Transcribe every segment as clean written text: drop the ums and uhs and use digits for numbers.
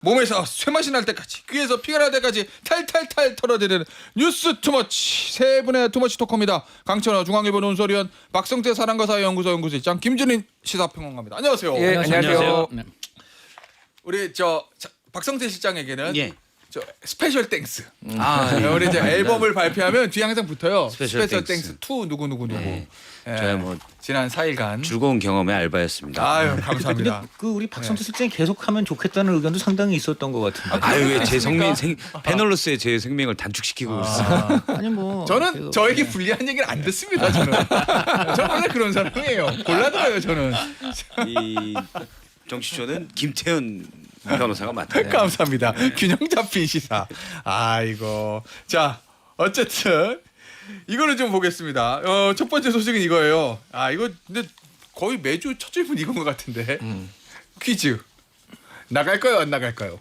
몸에서 쇠맛이 날 때까지 귀에서 피가 날 때까지 탈탈탈 털어드리는 뉴스 투머치 세 분의 투머치 토커입니다. 강천호 중앙일보 논설위원 박성태 사랑과 사회연구소 연구소장 김준인 시사평론가입니다. 안녕하세요. 예, 안녕하세요. 네. 우리 박성태 실장에게는 예. 저 스페셜 땡스. 아, 우리 이제 앨범을 발표하면 뒤에 항상 붙어요. 스페셜 스페셜 땡스. 땡스 2 누구. 네. 예. 저야 뭐 지난 4일간. 즐거운 경험의 알바였습니다. 아유 감사합니다. 그 우리 박성태 실장이 계속하면 좋겠다는 의견도 상당히 있었던 것 같은데. 아유 왜 제 패널로서의 제 생명을 단축시키고 있어요. 아니 뭐 저는 계속- 저에게 불리한 얘기를 안 듣습니다. 저는 원래 그런 사람이에요. 골라들어요 저는. 이 정치쇼는 김태현 변호사가 맡아요. 감사합니다. 균형 잡힌 시사. 아이고. 자 어쨌든 이거를 좀 보겠습니다. 첫 번째 소식은 이거예요. 이거 근데 거의 매주 첫 질문 이건 것 같은데. 퀴즈 나갈까요 안 나갈까요?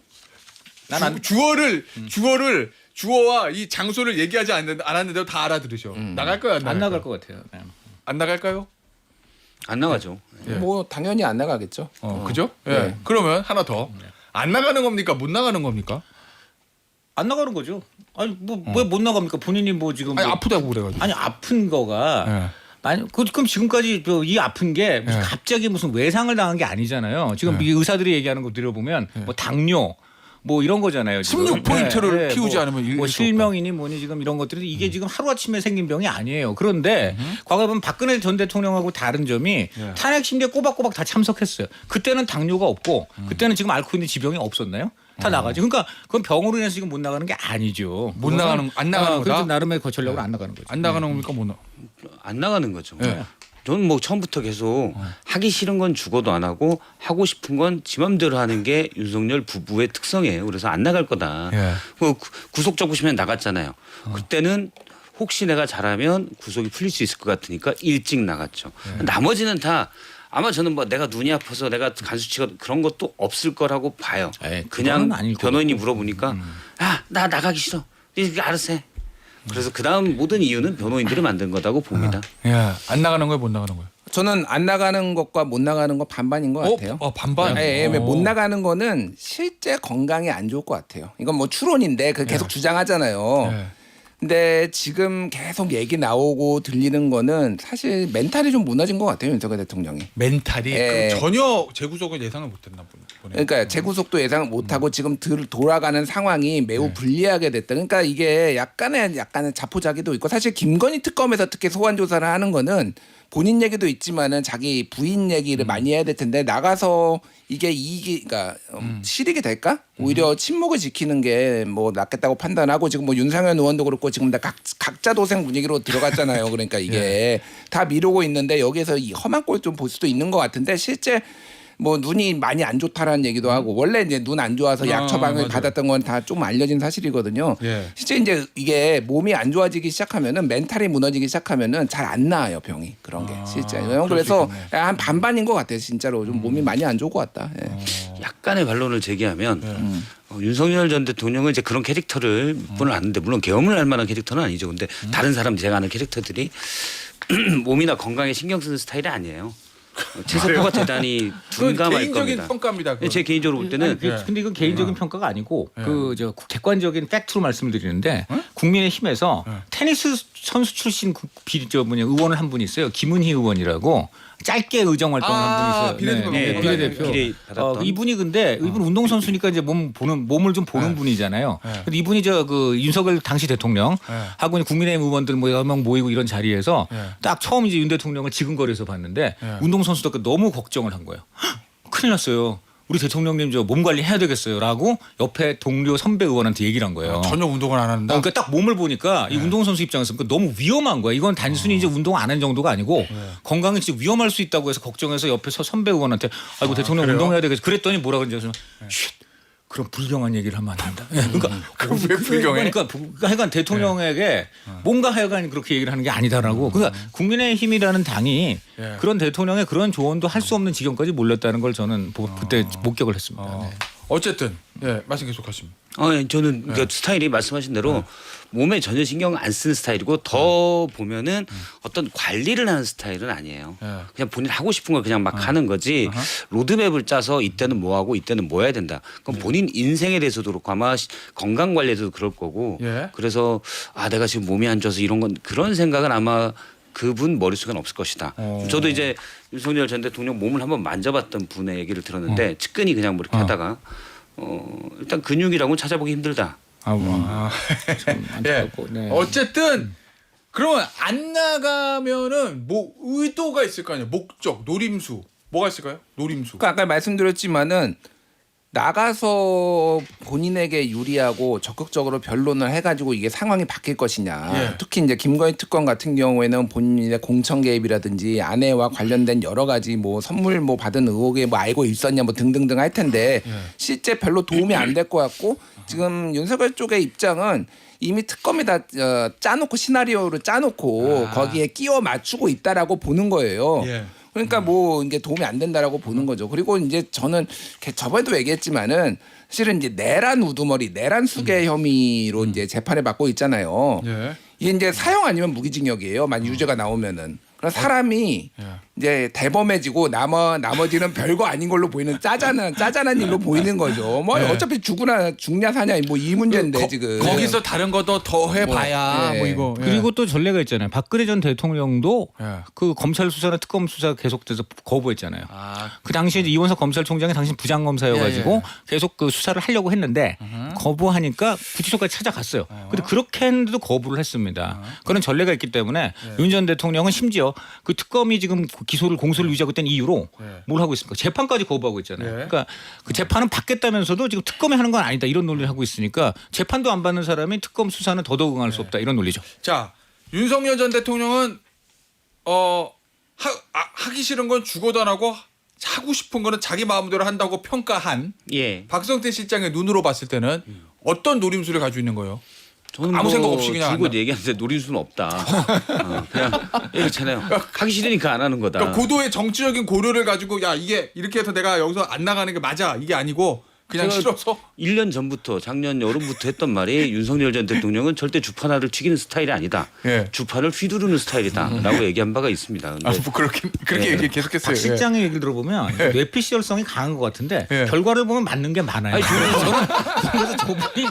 주어와 이 장소를 얘기하지 않았는데도 다 알아들으셔. 나갈까요 안 나갈까요? 안 나갈 것 같아요. 네. 안 나갈까요? 안 나가죠. 예. 뭐 당연히 안 나가겠죠. 그죠? 예. 네. 그러면 하나 더. 안 나가는 겁니까? 못 나가는 겁니까? 안 나가는 거죠. 아니 뭐 왜 못 나갑니까? 본인이 뭐 지금 아니 뭐- 아프다고 그래가지고. 아니 아픈 거가 예. 아니 그럼 지금까지 이 아픈 게 무슨 예. 갑자기 무슨 외상을 당한 게 아니잖아요. 지금 이 의사들이 얘기하는 거 들어보면 뭐 당뇨 뭐 이런 거잖아요. 지금. 16포인트를 키우지 뭐, 않으면 뭐 이길 수 없다. 실명이니 뭐니 지금 이런 것들이 이게 지금 하루 아침에 생긴 병이 아니에요. 그런데 과거에 보면 박근혜 전 대통령하고 다른 점이 탄핵 심리에 꼬박꼬박 다 참석했어요. 그때는 당뇨가 없고 그때는 지금 앓고 있는 지병이 없었나요? 다 나가죠. 그러니까 그건 병으로 인해서 지금 못 나가는 게 아니죠. 못 나가는- 안 나가는 거다? 그래서 나름의 전략으로 안 나가는 거죠. 안 나가는 겁니까? 못 나. 안 나가는 거죠. 예. 저는 뭐 처음부터 계속 하기 싫은 건 죽어도 안 하고 하고 싶은 건 지 맘대로 하는 게 윤석열 부부의 특성이에요. 그래서 안 나갈 거다. 예. 구속 적으시면 나갔잖아요. 그때는 혹시 내가 잘하면 구속이 풀릴 수 있을 것 같으니까 일찍 나갔죠. 나머지는 다 아마 저는 뭐 내가 눈이 아파서 내가 간수치가 그런 것도 없을 거라고 봐요. 에이, 그냥 그거는 아닐 변호인이 거고. 물어보니까 나 나가기 싫어. 이렇게 알아서 해. 그래서 그다음 모든 이유는 변호인들이 만든 거다고 봅니다. 예. 안 나가는 거예요, 못 나가는 거예요? 저는 안 나가는 것과 못 나가는 거 반반인 것 같아요. 반반. 못 나가는 거는 실제 건강에 안 좋을 것 같아요. 이건 뭐 추론인데 그 계속 주장하잖아요. 예. 근데 지금 계속 얘기 나오고 들리는 거는 사실 멘탈이 좀 무너진 것 같아요, 윤석열 대통령이. 멘탈이 예. 그럼 전혀 재구속을 예상을 못했나 보네. 그러니까 재구속도 예상을 못하고 지금 돌아가는 상황이 매우 불리하게 됐다. 그러니까 이게 약간의 자포자기도 있고 사실 김건희 특검에서 특히 소환 조사를 하는 거는 본인 얘기도 있지만은 자기 부인 얘기를 많이 해야 될 텐데 나가서 이게 그러니까 실익이 될까? 오히려 침묵을 지키는 게 뭐 낫겠다고 판단하고 지금 뭐 윤상현 의원도 그렇고 지금 다 각자 도생 분위기로 들어갔잖아요. 그러니까 이게 다 미루고 있는데 여기에서 이 험한 꼴 좀 볼 수도 있는 것 같은데 실제 뭐 눈이 많이 안 좋다라는 얘기도 하고 원래 이제 눈 안 좋아서 약 처방을 맞아요. 받았던 건 다 좀 알려진 사실이거든요. 예. 실제 이제 이게 몸이 안 좋아지기 시작하면은 멘탈이 무너지기 시작하면은 잘 안 나아요 병이 그런 게 실제. 그래서 한 반반인 것 같아요 진짜로 좀 몸이 많이 안 좋을 것 같다. 예. 약간의 반론을 제기하면 윤석열 전 대통령은 이제 그런 캐릭터를 분을 아는데 물론 계엄을 할 만한 캐릭터는 아니죠. 근데 다른 사람 제가 아는 캐릭터들이 몸이나 건강에 신경 쓰는 스타일이 아니에요. 체세포가 대단히 둔감할 개인적인 겁니다. 평가입니다. 그건. 제 개인적으로 볼 때는 근데 이건 개인적인 평가가 아니고 그 저 객관적인 팩트로 말씀을 드리는데 국민의힘에서 테니스 선수 출신 의원을 한 분이 있어요. 김은희 의원이라고 짧게 의정 활동을 한 분이 있어요. 비례대표. 비례대표. 비례 받았던. 이분이 근데 이분 운동 선수니까 이제 몸을 좀 보는 분이잖아요. 근데 이분이 그 윤석열 당시 대통령 하고 국민의힘 의원들 뭐 여러 명 모이고 이런 자리에서 딱 처음 이제 윤 대통령을 지근거리에서 봤는데 운동 선수들 너무 걱정을 한 거예요. 큰일 났어요. 우리 대통령님 저 몸 관리 해야 되겠어요라고 옆에 동료 선배 의원한테 얘기를 한 거예요. 전혀 운동을 안 한다. 그러니까 딱 몸을 보니까 이 운동선수 입장에서 너무 위험한 거야. 이건 단순히 이제 운동 안 한 정도가 아니고 건강에 진짜 위험할 수 있다고 해서 걱정해서 옆에서 선배 의원한테 아이고 대통령 그래요? 운동해야 되겠어. 그랬더니 뭐라 그러는지 쉿. 그런 불경한 얘기를 하면 안 된다. 그러니까 왜 불경해? 그러니까 하여간 대통령에게 뭔가 하여간 그렇게 얘기를 하는 게 아니다라고. 그러니까 국민의힘이라는 당이 그런 대통령의 그런 조언도 할 수 없는 지경까지 몰렸다는 걸 저는 그때 목격을 했습니다. 네. 어쨌든 예, 말씀 계속하시면. 예, 저는 그러니까 스타일이 말씀하신 대로 몸에 전혀 신경 안 쓰는 스타일이고 더 보면은 어떤 관리를 하는 스타일은 아니에요. 그냥 본인 하고 싶은 걸 그냥 막 하는 거지 로드맵을 짜서 이때는 뭐 하고 이때는 뭐 해야 된다. 그럼 본인 인생에 대해서도 그렇고 아마 건강 관리에도 그럴 거고 예. 그래서 아 내가 지금 몸이 안 좋아서 이런 건 그런 생각은 아마 그분 머릿속에는 없을 것이다. 저도 이제 윤석열 전 대통령 몸을 한번 만져봤던 분의 얘기를 들었는데 측근히 그냥 뭐 이렇게 하다가 일단 근육이라고는 찾아보기 힘들다. 참 예. 안타깝고, 네. 어쨌든 그러면 안 나가면은 뭐 의도가 있을 거 아니에요. 목적, 노림수 뭐가 있을까요? 노림수. 그러니까 아까 말씀드렸지만은 나가서 본인에게 유리하고 적극적으로 변론을 해가지고 이게 상황이 바뀔 것이냐. 예. 특히 이제 김건희 특검 같은 경우에는 본인의 공천 개입이라든지 아내와 관련된 여러 가지 뭐 선물 뭐 받은 의혹에 뭐 알고 있었냐 뭐 등등등 할 텐데 실제 별로 도움이 안 될 것 같고 지금 윤석열 쪽의 입장은 이미 특검이 다 짜놓고 시나리오를 짜놓고 거기에 끼워 맞추고 있다라고 보는 거예요. 예. 그러니까 뭐 이게 도움이 안 된다라고 보는 거죠. 그리고 이제 저는 저번에도 얘기했지만은 사실은 이제 내란 우두머리, 내란 수괴 혐의로 이제 재판을 받고 있잖아요. 예. 이게 이제 사형 아니면 무기징역이에요. 만약 유죄가 나오면은. 그럼 사람이 이제 대범해지고 나머지는 별거 아닌 걸로 보이는 짜잔한 일로 보이는 거죠. 뭐 어차피 죽냐 사냐 뭐 이 문제인데 지금. 거기서 다른 것도 더 해봐야 뭐, 뭐 예. 이거. 예. 그리고 또 전례가 있잖아요. 박근혜 전 대통령도 예. 그 검찰 수사나 특검 수사 계속돼서 거부했잖아요. 아, 그 당시에 이제 이원석 검찰총장이 당시 부장검사여가지고 예, 계속 그 수사를 하려고 했는데 거부하니까 구치소까지 찾아갔어요. 근데 그렇게 했는데도 거부를 했습니다. 그런 전례가 있기 때문에 윤 전 대통령은 심지어 그 특검이 지금 공소를 유지하고 있다는 이유로 뭘 하고 있습니까? 재판까지 거부하고 있잖아요. 예. 그러니까 그 재판은 받겠다면서도 지금 특검이 하는 건 아니다 이런 논리를 하고 있으니까 재판도 안 받는 사람이 특검 수사는 더더욱 응할 수 없다 이런 논리죠. 자 윤석열 전 대통령은 하기 싫은 건 죽어도 안 하고 하고 싶은 거는 자기 마음대로 한다고 평가한 예. 박성태 실장의 눈으로 봤을 때는 어떤 노림수를 가지고 있는 거예요? 저는 아무 뭐 생각 없이 그냥 줄곧 안 얘기하는데 노림수는 없다. 그냥 이렇잖아요. 하기 싫으니까 안 하는 거다. 그러니까 고도의 정치적인 고려를 가지고 야 이게 이렇게 해서 내가 여기서 안 나가는 게 맞아 이게 아니고 그냥 제가 싫어서 1년 전부터 작년 여름부터 했던 말이 윤석열 전 대통령은 절대 주판알을 튀기는 스타일이 아니다. 예. 주판을 휘두르는 스타일이다라고 얘기한 바가 있습니다. 근데 뭐 그렇게 예. 얘기 계속했어요. 박 실장의 얘기를 들어보면 뇌피셜성이 강한 것 같은데 예. 결과를 보면 맞는 게 많아요. 저는 그래서 저분이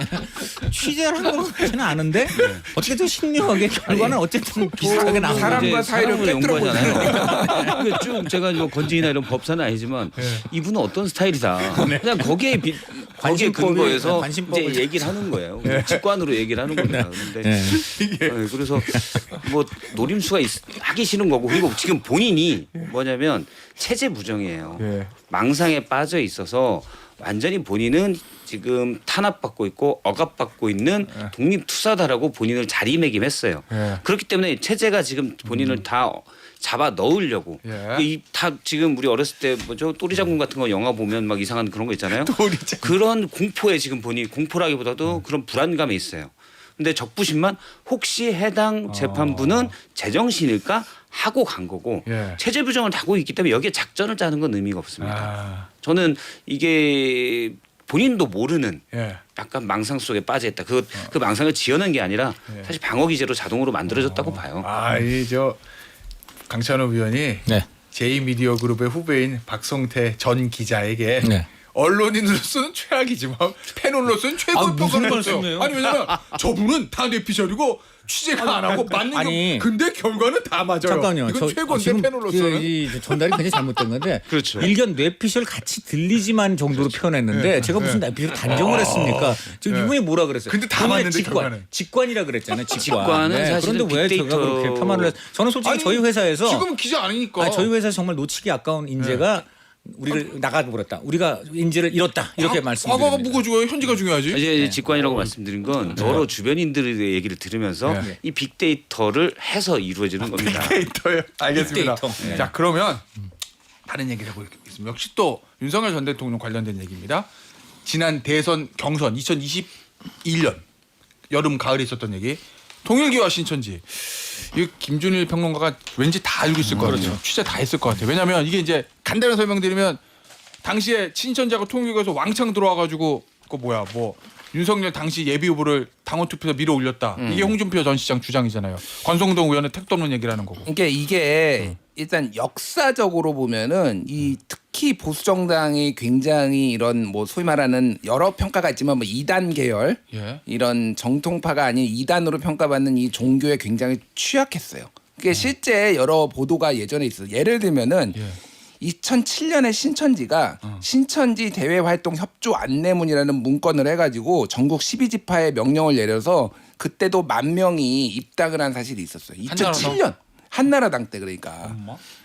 취재를 한 것 같지는 않은데 어떻게든 신묘하게 결과는 어쨌든 비슷하게 나오는 사람과 이제 사이를 사람을 꿰뚫어 연구하잖아요. 그러니까 쭉 제가 뭐 건진이나 이런 법사는 아니지만 이분은 어떤 스타일이다. 그냥 거기에 거기에 근거해서 관심법을 이제 얘기를 하는 거예요. 직관으로 얘기를 하는 겁니다. 그런데 그래서 뭐 노림수가 하기 싫은 거고 그리고 지금 본인이 뭐냐면 체제 부정이에요. 예. 망상에 빠져 있어서 완전히 본인은 지금 탄압받고 있고 억압받고 있는 독립투사다라고 본인을 자리매김했어요. 예. 그렇기 때문에 체제가 지금 본인을 다 잡아 넣으려고 예. 다 지금 우리 어렸을 때 뭐죠 또리 장군 같은 거 영화 보면 막 이상한 그런 거 있잖아요. 또리 장군. 그런 공포에 지금 본인이 공포라기보다도 그런 불안감에 있어요. 근데 적부심만 혹시 해당 재판부는 제정신일까 하고 간 거고 예. 체제 부정을 하고 있기 때문에 여기에 작전을 짜는 건 의미가 없습니다. 아, 저는 이게 본인도 모르는 예. 약간 망상 속에 빠져 있다. 그 망상을 지어낸 게 아니라 사실 방어 기제로 자동으로 만들어졌다고 봐요. 이 저 강찬호 위원이 네. 제2미디어 그룹의 후배인 박성태 전 기자에게 네. 언론인으로서는 최악이지만 패널로서는 최고 아, 무슨 평가를 했어요. 말씀이에요? 아니 왜냐면 저분은 다 뇌피셜이고 취재가 안 하고 맞는 아니. 근데 결과는 다 맞아요. 잠깐요. 이건 최고인데 패널로서는. 이 전달이 굉장히 잘못된 건데 그렇죠. 일견 뇌피셜 같이 들리지만 정도로 표현했는데 제가 무슨 뇌피셜 단정을 했습니까? 지금 이분이 뭐라 그랬어요? 근데 다 본인의 맞는데 결과는. 직관이라 그랬잖아요. 직관은 사실은 그런데 왜 제가 빅데이터- 그렇게 폄하를 했? 저는 솔직히 아니, 저희 회사에서 지금은 기자 아니니까. 저희 회사 정말 놓치기 아까운 인재가 우리를 나가버렸다. 우리가 인재를 잃었다. 이렇게 말씀드립니다. 과거가 뭐가 중요해요? 현재가 중요하지. 이제 직관이라고 말씀드린 건 여러 주변인들의 얘기를 들으면서 이 빅데이터를 해서 이루어지는 겁니다. 빅데이터요. 알겠습니다. 빅데이터. 자 그러면 다른 얘기를 해보겠습니다. 역시 또 윤석열 전 대통령 관련된 얘기입니다. 지난 대선 경선 2021년 여름 가을에 있었던 얘기. 통일기와 신천지. 이 김준일 평론가가 왠지 다 알고 있을 것 같아요. 취재 다 했을 것 같아요. 왜냐하면 이게 이제 간단히 설명드리면 당시에 신천지하고 통일교에서 왕창 들어와가지고 그 뭐야 뭐 윤석열 당시 예비 후보를 당원 투표에서 밀어 올렸다. 이게 홍준표 전 시장 주장이잖아요. 권성동 의원은 택도 없는 얘기라는 거고. 그러니까 이게 일단 역사적으로 보면은 이 특히 보수 정당이 굉장히 이런 뭐 소위 말하는 여러 평가가 있지만 뭐 이단 계열 예. 이런 정통파가 아닌 이단으로 평가받는 이 종교에 굉장히 취약했어요. 그게 실제 여러 보도가 예전에 있어요. 예를 들면은 2007년에 신천지가 신천지 대외 활동 협조 안내문이라는 문건을 해가지고 전국 12지파에 명령을 내려서 그때도 10,000명이 입당을 한 사실이 있었어요. 2007년 한나라당 때 그러니까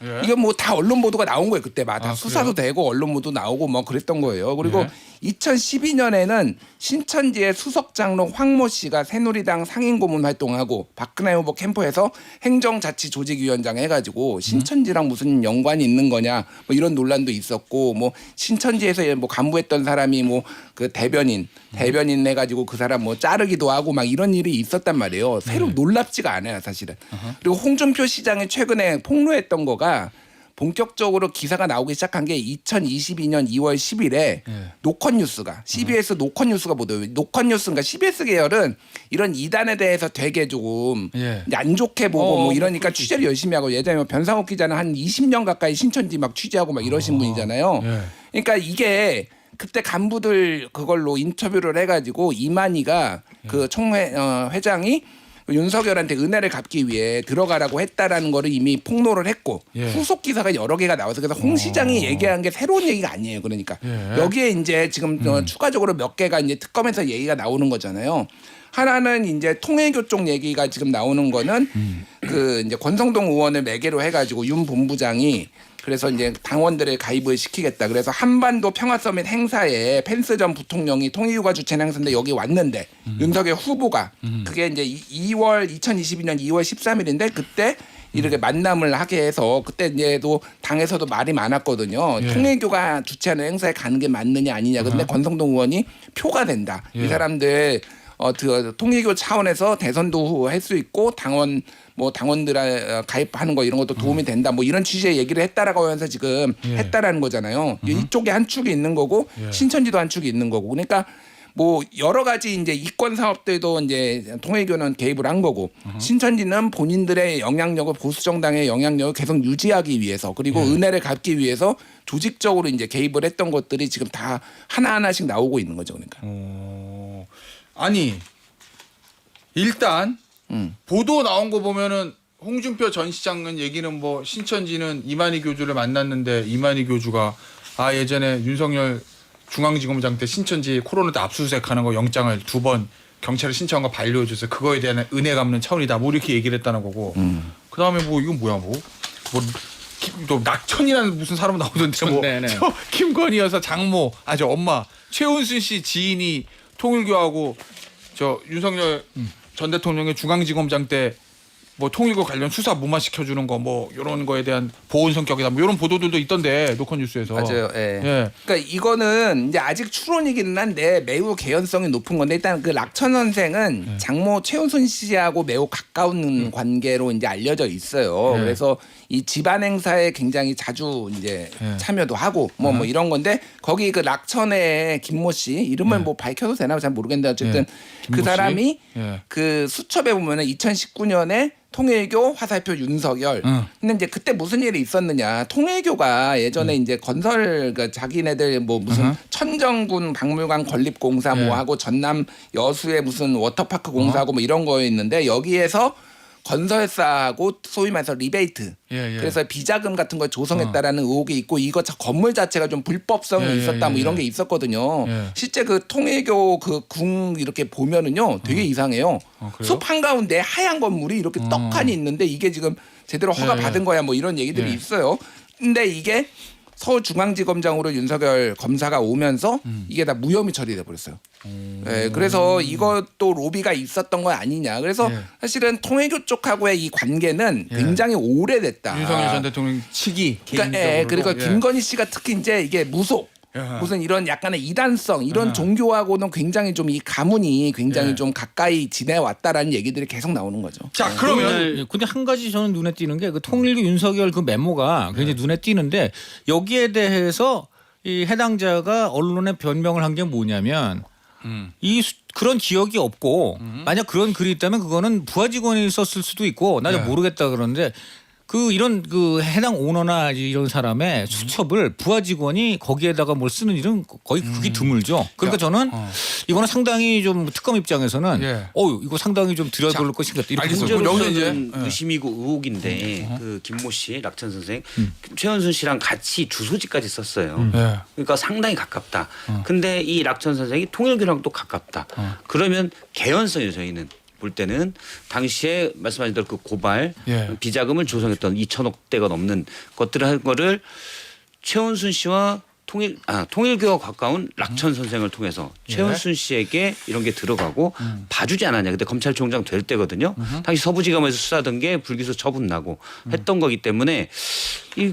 예. 이게 뭐 다 언론 보도가 나온 거예요. 그때 막 다 아, 수사도 되고 언론 보도 나오고 뭐 그랬던 거예요. 그리고 2012년에는 신천지의 수석 장로 황모 씨가 새누리당 상임고문 활동하고 박근혜 후보 캠프에서 행정자치조직위원장 해가지고 신천지랑 무슨 연관이 있는 거냐 뭐 이런 논란도 있었고 뭐 신천지에서 뭐 간부했던 사람이 뭐 그 대변인 해가지고 그 사람 뭐 자르기도 하고 막 이런 일이 있었단 말이에요. 새로 놀랍지가 않아요 사실은. 그리고 홍준표 시장이 최근에 폭로했던 거가 본격적으로 기사가 나오기 시작한 게 2022년 2월 10일에 노컷뉴스가 CBS 노컷뉴스가 보도해요. 노컷뉴스가 CBS 계열은 이런 이단에 대해서 되게 조금 안 좋게 보고 뭐 이러니까 취재를 열심히 하고 예전에 뭐 변상욱 기자는 한 20년 가까이 신천지 막 취재하고 막 이러신 분이잖아요. 그러니까 이게 그때 간부들 그걸로 인터뷰를 해가지고 이만희가 그 총회 회장이 윤석열한테 은혜를 갚기 위해 들어가라고 했다라는 거를 이미 폭로를 했고 후속 기사가 여러 개가 나와서 그래서 홍 시장이 얘기한 게 새로운 얘기가 아니에요. 그러니까 여기에 이제 지금 추가적으로 몇 개가 이제 특검에서 얘기가 나오는 거잖아요. 하나는 이제 통일교 쪽 얘기가 지금 나오는 거는 그 이제 권성동 의원을 매개로 해가지고 윤 본부장이 그래서 이제 당원들의 가입을 시키겠다. 그래서 한반도 평화서밋 행사에 펜스 전 부통령이 통일교가 주최한 행사인데 여기 왔는데 윤석열 후보가 그게 이제 2022년 2월 13일인데 그때 이렇게 만남을 하게 해서 그때 이제도 당에서도 말이 많았거든요. 통일교가 주최하는 행사에 가는 게 맞느냐 아니냐. 근데 권성동 의원이 표가 된다. 이 사람들 통일교 차원에서 대선도 할 수 있고 당원 뭐 당원들 가입하는 거 이런 것도 도움이 된다 뭐 이런 취지의 얘기를 했다라고 하면서 지금 했다라는 거잖아요. 이쪽에 한 축이 있는 거고 신천지도 한 축이 있는 거고 그러니까 뭐 여러 가지 이제 이권 사업들도 이제 통일교는 개입을 한 거고 신천지는 본인들의 영향력을 보수 정당의 영향력을 계속 유지하기 위해서 그리고 은혜를 갚기 위해서 조직적으로 이제 개입을 했던 것들이 지금 다 하나하나씩 나오고 있는 거죠. 그러니까. 아니 일단 보도 나온 거 보면은 홍준표 전 시장은 얘기는 뭐 신천지는 이만희 교주를 만났는데 이만희 교주가 아 예전에 윤석열 중앙지검장 때 신천지 코로나 때 압수수색하는 거 영장을 2번 경찰에 신청한 거 반려해줘서 그거에 대한 은혜 갚는 차원이다 뭐 이렇게 얘기를 했다는 거고 그 다음에 뭐 이건 뭐야 또 낙천이라는 무슨 사람 나오던데 뭐 저 김건희 여사 장모 저 엄마 최은순 씨 지인이 통일교하고 저 윤석열 전 대통령의 중앙지검장 때 뭐 통일교 관련 수사 무마시켜주는 거 뭐 이런 거에 대한 보온 성격이다 뭐 이런 보도들도 있던데 노컷뉴스에서 맞아요. 예. 그러니까 이거는 이제 아직 추론이기는 한데 매우 개연성이 높은 건데 일단 그 락천 선생은 장모 최은순 씨하고 매우 가까운 관계로 이제 알려져 있어요. 그래서 이 집안 행사에 굉장히 자주 이제 참여도 하고 뭐 이런 건데 거기 그 락천의 김모 씨 이름을 뭐 밝혀도 되나 잘 모르겠는데 어쨌든 그 사람이 그 수첩에 보면은 2019년에 통일교 화살표 윤석열. 근데 이제 그때 무슨 일이 있었느냐. 통일교가 예전에 이제 건설 그 자기네들 뭐 무슨 천정군 박물관 건립공사 뭐 하고 전남 여수에 무슨 워터파크 공사하고 뭐 이런 거였는데 여기에서 건설사하고 소위 말해서 리베이트 그래서 비자금 같은 걸 조성했다라는 의혹이 있고 이거 건물 자체가 좀 불법성이 있었다 뭐 이런 게 있었거든요. 실제 그 통일교 그 궁 이렇게 보면은요 되게 이상해요. 숲 한가운데 하얀 건물이 이렇게 떡하니 있는데 이게 지금 제대로 허가 받은 거야 뭐 이런 얘기들이 있어요. 근데 이게 서울중앙지검장으로 윤석열 검사가 오면서 이게 다 무혐의 처리돼 버렸어요. 그래서 이것도 로비가 있었던 거 아니냐. 그래서 사실은 통일교 쪽하고의 이 관계는 굉장히 오래됐다. 윤석열 전 대통령 측이 그러니까 그리고 김건희 씨가 특히 이제 이게 무속 무슨 이런 약간의 이단성 이런 종교하고는 굉장히 좀 이 가문이 굉장히 좀 가까이 지내왔다라는 얘기들이 계속 나오는 거죠. 자 그러면 근데 한 가지 저는 눈에 띄는 게 그 통일교 윤석열 그 메모가 굉장히 눈에 띄는데 여기에 대해서 이 해당자가 언론에 변명을 한 게 뭐냐면 그런 기억이 없고 만약 그런 글이 있다면 그거는 부하 직원이 썼을 수도 있고 나 잘 모르겠다 그러는데 이런 해당 오너나 이런 사람의 수첩을 부하 직원이 거기에다가 뭘 쓰는 일은 거의 극히 드물죠. 그러니까 저는 이거는 상당히 좀 특검 입장에서는 이거 상당히 좀 들여다볼 것이 같다. 이렇게 알겠습니다. 생각을 여기서 이제 문제로서는 의심이고 의혹인데 그 김모 씨, 락천 선생, 최은순 씨랑 같이 주소지까지 썼어요. 그러니까 상당히 가깝다. 근데 이 락천 선생이 통일교랑 또 가깝다. 그러면 개연성이 저희는 볼 때는 당시에 말씀하신 대로 그 고발 비자금을 조성했던 2천억 대가 넘는 것들을 한 거를 최은순 씨와 통일교와 가까운 락천 선생을 통해서 최은순 씨에게 이런 게 들어가고 봐주지 않았냐. 근데 검찰총장 될 때거든요. 당시 서부지검에서 수사하던 게 불기소 처분 나고 했던 거기 때문에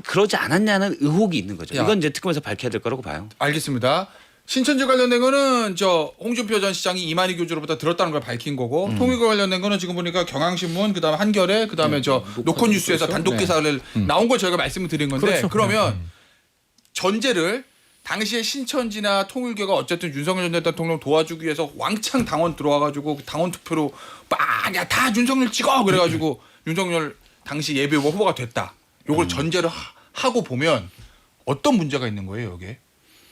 그러지 않았냐는 의혹이 있는 거죠. 이건 이제 특검에서 밝혀야 될 거라고 봐요. 알겠습니다. 신천지 관련된 거는 홍준표 전 시장이 이만희 교주로부터 들었다는 걸 밝힌 거고 통일교 관련된 거는 지금 보니까 경향신문 그다음에 한겨레 그다음에 노컷뉴스에서 단독 기사를 나온 걸 저희가 말씀을 드린 건데 그렇죠. 그러면 전제를 당시에 신천지나 통일교가 어쨌든 윤석열 전 대통령 도와주기 위해서 왕창 당원 들어와가지고 당원 투표로 다 윤석열 찍어 그래가지고 윤석열 당시 예비후보 후보가 됐다. 요걸 전제를 하고 보면 어떤 문제가 있는 거예요, 여기에?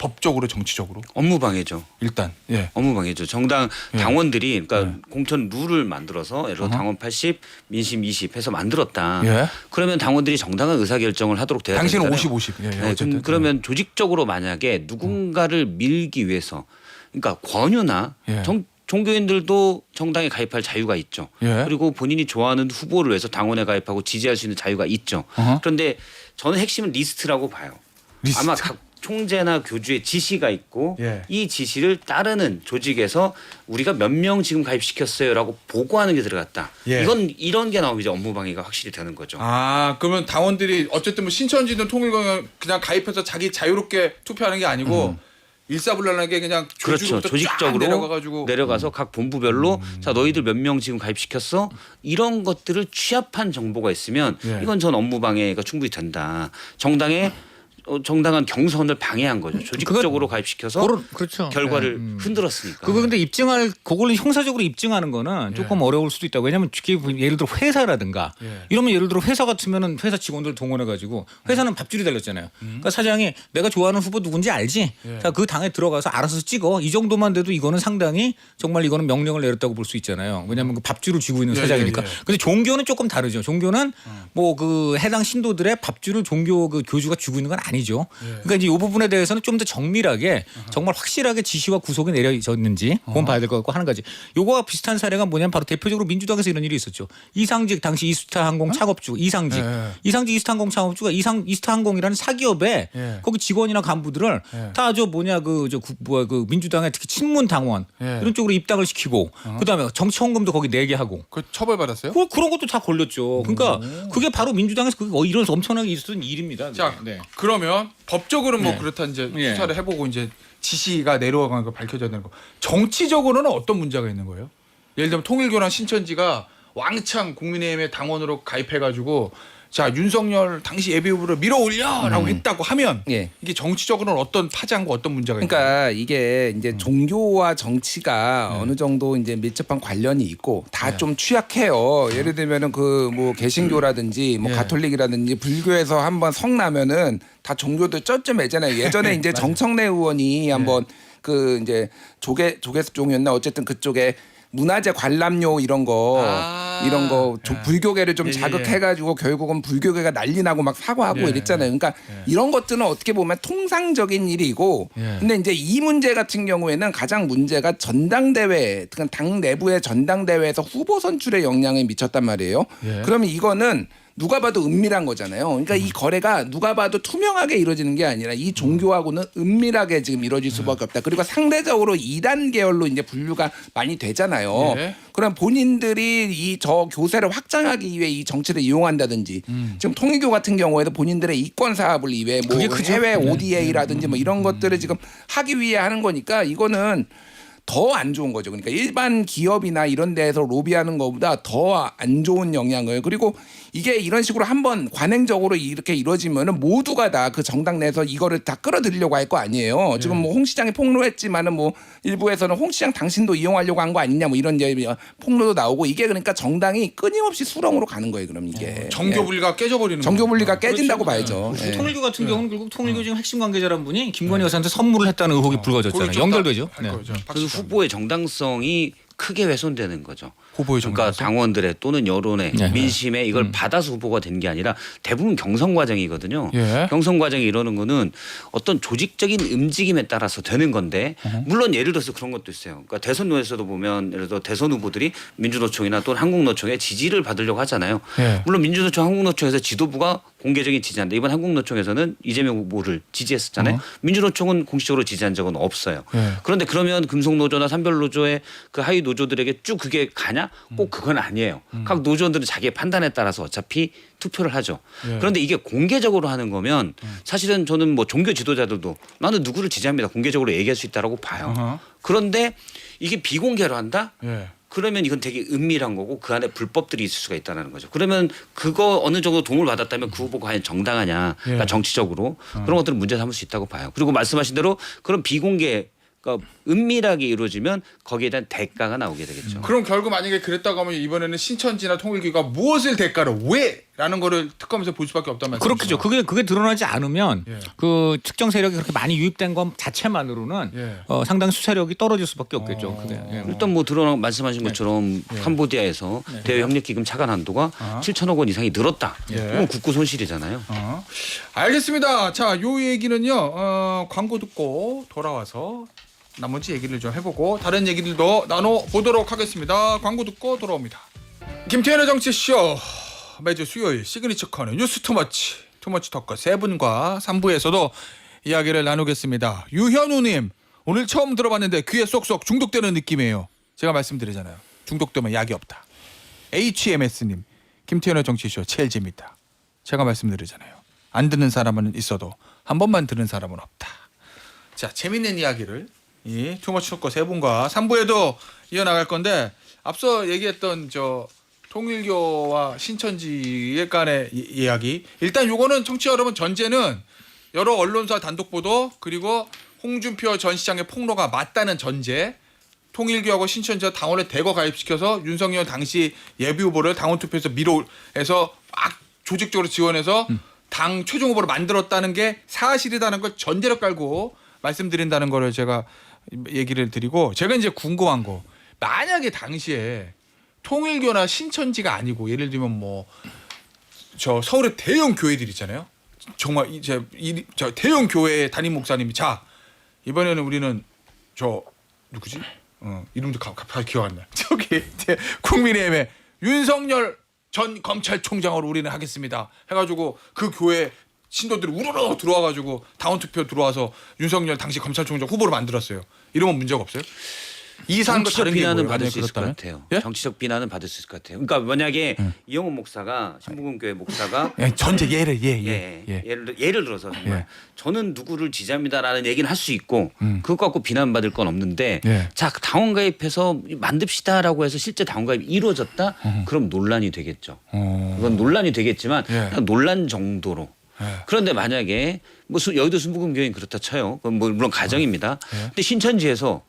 법적으로 정치적으로 업무방해죠. 일단 업무방해죠. 정당 당원들이 그러니까 공천 룰을 만들어서 예를 들어 당원 80, 민심 20 해서 만들었다. 그러면 당원들이 정당한 의사결정을 하도록 돼야 되잖아요. 당신은 50, 50. 어쨌든. 그러면 조직적으로 만약에 누군가를 밀기 위해서 그러니까 권유나 종교인들도 정당에 가입할 자유가 있죠. 그리고 본인이 좋아하는 후보를 위해서 당원에 가입하고 지지할 수 있는 자유가 있죠. 그런데 저는 핵심은 리스트라고 봐요. 아마 각 총재나 교주의 지시가 있고 이 지시를 따르는 조직에서 우리가 몇 명 지금 가입시켰어요라고 보고하는 게 들어갔다. 이건 이런 게 나오면 이제 업무방해가 확실히 되는 거죠. 그러면 당원들이 어쨌든 뭐 신천지든 통일교는 그냥 가입해서 자기 자유롭게 투표하는 게 아니고 일사불란하게 그냥 그렇죠. 조직적으로 내려가서 각 본부별로 자 너희들 몇 명 지금 가입시켰어? 이런 것들을 취합한 정보가 있으면 이건 전 업무방해가 충분히 된다. 정당한 경선을 방해한 거죠. 조직적으로 가입시켜서 그렇죠. 결과를 흔들었으니까. 그거 근데 그걸 형사적으로 입증하는 거는 조금 어려울 수도 있다. 왜냐하면 예를 들어 회사라든가 이러면 예를 들어 회사 같으면은 회사 직원들 동원해가지고 회사는 밥줄이 달렸잖아요. 그러니까 사장이 내가 좋아하는 후보 누군지 알지? 자, 그 당에 들어가서 알아서 찍어. 이 정도만 돼도 이거는 상당히 정말 이거는 명령을 내렸다고 볼 수 있잖아요. 왜냐하면 그 밥줄을 쥐고 있는 사장이니까. 근데 종교는 조금 다르죠. 종교는 뭐 그 해당 신도들의 밥줄을 종교 그 교주가 쥐고 있는 건 아니죠. 그러니까 이제 이 부분에 대해서는 좀 더 정밀하게 정말 확실하게 지시와 구속이 내려졌는지 그건 봐야 될 것 같고 하는 가지. 요거와 비슷한 사례가 뭐냐면 바로 대표적으로 민주당에서 이런 일이 있었죠. 이상직 당시 이스타항공 창업주 이상직 이스타항공 창업주가 이스타항공이라는 사기업에 거기 직원이나 간부들을 다 그 민주당의 특히 친문 당원 이런 쪽으로 입당을 시키고 그다음에 정치 헌금도 거기 내게 하고. 그 처벌받았어요? 그런 것도 다 걸렸죠. 그러니까 그게 바로 민주당에서 이런 엄청나게 있었던 일입니다. 자, 그러면 법적으로는 뭐 그렇다 이제 수사를 해보고 이제 지시가 내려간 거 밝혀져야 되는 거. 정치적으로는 어떤 문제가 있는 거예요? 예를 들면 통일교랑 신천지가 왕창 국민의힘의 당원으로 가입해가지고 자 윤석열 당시 예비후보를 밀어올려라고 했다고 하면 이게 정치적으로는 어떤 파장과 어떤 문제가 있나요? 그러니까 이게 이제 종교와 정치가 어느 정도 이제 밀접한 관련이 있고 다 좀 취약해요. 예를 들면은 그 뭐 개신교라든지 뭐 가톨릭이라든지 불교에서 한번 성나면은 다 종교들 쩌쩌매잖아요. 예전에 이제 정청래 의원이 한번 그 이제 조계종이었나 어쨌든 그쪽에 문화재 관람료 이런 거 불교계를 좀 자극해가지고 결국은 불교계가 난리 나고 막 사과하고 이랬잖아요. 그러니까 이런 것들은 어떻게 보면 통상적인 일이고, 근데 이제 이 문제 같은 경우에는 가장 문제가 전당대회, 당 내부의 전당대회에서 후보 선출에 영향을 미쳤단 말이에요. 그러면 이거는 누가 봐도 은밀한 거잖아요. 그러니까 이 거래가 누가 봐도 투명하게 이루어지는 게 아니라 이 종교하고는 은밀하게 지금 이루어질 수밖에 없다. 그리고 상대적으로 이단 계열로 이제 분류가 많이 되잖아요. 그럼 본인들이 저 교세를 확장하기 위해 이 정치를 이용한다든지 지금 통일교 같은 경우에도 본인들의 이권 사업을 위해 뭐 해외 ODA라든지 뭐 이런 것들을 지금 하기 위해 하는 거니까 이거는 더 안 좋은 거죠. 그러니까 일반 기업이나 이런 데에서 로비하는 것보다 더 안 좋은 영향을. 그리고 이게 이런 식으로 한번 관행적으로 이렇게 이루어지면은 모두가 다 그 정당 내에서 이거를 다 끌어들이려고 할 거 아니에요. 지금 뭐 홍 시장이 폭로했지만은 뭐 일부에서는 홍 시장 당신도 이용하려고 한 거 아니냐 뭐 이런 이제 폭로도 나오고 이게 그러니까 정당이 끊임없이 수렁으로 가는 거예요. 그럼 이게 정교 분리가 깨져버리는 정교 거예요. 분리가 깨진다고 봐야죠. 예. 통일교 같은 경우는 결국 통일교 지금 핵심 관계자란 분이 김건희 여사한테 선물을 했다는 의혹이 불거졌잖아요. 거기 좀 연결되죠. 할 거죠. 그 후보의 정당성이 크게 훼손되는 거죠. 후보의 그러니까 정당성? 당원들의 또는 여론의 네. 민심에 이걸 받아서 후보가 된 게 아니라 대부분 경선 과정이거든요. 예. 경선 과정이 이러는 거는 어떤 조직적인 움직임에 따라서 되는 건데 물론 예를 들어서 그런 것도 있어요. 그러니까 대선에서도 보면 예를 들어 대선 후보들이 민주노총이나 또는 한국노총의 지지를 받으려고 하잖아요. 예. 물론 민주노총, 한국노총에서 지도부가 공개적인 지지한다. 이번 한국노총에서는 이재명 후보를 지지했었잖아요. 민주노총은 공식적으로 지지한 적은 없어요. 예. 그런데 그러면 금속노조나 산별노조의 그 하위 노조들에게 쭉 그게 가냐? 꼭 그건 아니에요. 각 노조원들은 자기의 판단에 따라서 어차피 투표를 하죠. 그런데 이게 공개적으로 하는 거면 사실은 저는 뭐 종교 지도자들도 나는 누구를 지지합니다. 공개적으로 얘기할 수 있다라고 봐요. 어허. 그런데 이게 비공개로 한다? 예. 그러면 이건 되게 은밀한 거고 그 안에 불법들이 있을 수가 있다는 거죠. 그러면 그거 어느 정도 도움을 받았다면 그 후보가 과연 정당하냐, 그러니까 정치적으로 그런 것들은 문제 삼을 수 있다고 봐요. 그리고 말씀하신 대로 그런 비공개, 그러니까 은밀하게 이루어지면 거기에 대한 대가가 나오게 되겠죠. 그럼 결국 만약에 그랬다고 하면 이번에는 신천지나 통일교가 무엇을 대가로 왜라는 거를 특검에서 볼 수밖에 없단 말씀이죠. 그렇겠죠. 그게 드러나지 않으면 예. 그 특정 세력이 그렇게 많이 유입된 것 자체만으로는 예. 상당히 수세력이 떨어질 수밖에 없겠죠. 그게. 예. 일단 뭐 드러나 말씀하신 것처럼 캄보디아에서 대외 협력 기금 차관 한도가 7천억 원 이상이 늘었다. 예. 그건 국고 손실이잖아요. 알겠습니다. 자, 요 얘기는요. 광고 듣고 돌아와서 나머지 얘기를 좀 해보고 다른 얘기들도 나눠보도록 하겠습니다. 광고 듣고 돌아옵니다. 김태현의 정치쇼 매주 수요일 시그니처 코너 뉴스 투머치 토크 세 분과 3부에서도 이야기를 나누겠습니다. 유현우님 오늘 처음 들어봤는데 귀에 쏙쏙 중독되는 느낌이에요. 제가 말씀드리잖아요. 중독되면 약이 없다. HMS님 김태현의 정치쇼 제일 재밌다. 제가 말씀드리잖아요. 안 듣는 사람은 있어도 한 번만 들은 사람은 없다. 자, 재밌는 이야기를 이 투머치 토크 세 분과 3부에도 이어나갈 건데 앞서 얘기했던 저 통일교와 신천지의 간의 이야기, 일단 요거는 청취자 여러분 전제는 여러 언론사 단독 보도 그리고 홍준표 전 시장의 폭로가 맞다는 전제, 통일교하고 신천지와 당원을 대거 가입시켜서 윤석열 당시 예비 후보를 당원 투표에서 미로해서 막 조직적으로 지원해서 당 최종 후보를 만들었다는 게 사실이라는 걸 전제로 깔고 말씀드린다는 거를 제가 얘기를 드리고, 제가 이제 궁금한 거, 만약에 당시에 통일교나 신천지가 아니고 예를 들면 뭐 저 서울의 대형 교회들 있잖아요. 정말 저 대형 교회 담임 목사님이 자 이번에는 우리는 저 누구지? 이름도 갑자기 기억 안 나. 저기 국민의힘에 윤석열 전 검찰총장으로 우리는 하겠습니다. 해가지고 그 교회 신도들이 우르르 들어와가지고 당원 투표 들어와서 윤석열 당시 검찰총장 후보로 만들었어요. 이러면 문제가 없어요? 이상한 거 정치적 다른 게 비난은 뭐예요? 받을 수 있을 것 그렇다면? 같아요. 예? 정치적 비난은 받을 수 있을 것 같아요. 그러니까 만약에 이영호 목사가 신부금교회 목사가 예, 전제 예를 예를 들어서 정말 예. 저는 누구를 지지합니다라는 얘기는 할 수 있고 그것 갖고 비난받을 건 없는데 예. 자 당원 가입해서 만듭시다라고 해서 실제 당원 가입이 이루어졌다? 그럼 논란이 되겠죠. 그건 논란이 되겠지만 예. 그냥 논란 정도로. 그런데 만약에 뭐 여의도 순복음교회는 그렇다 쳐요. 그건 뭐 물론 가정입니다. 근데 신천지에서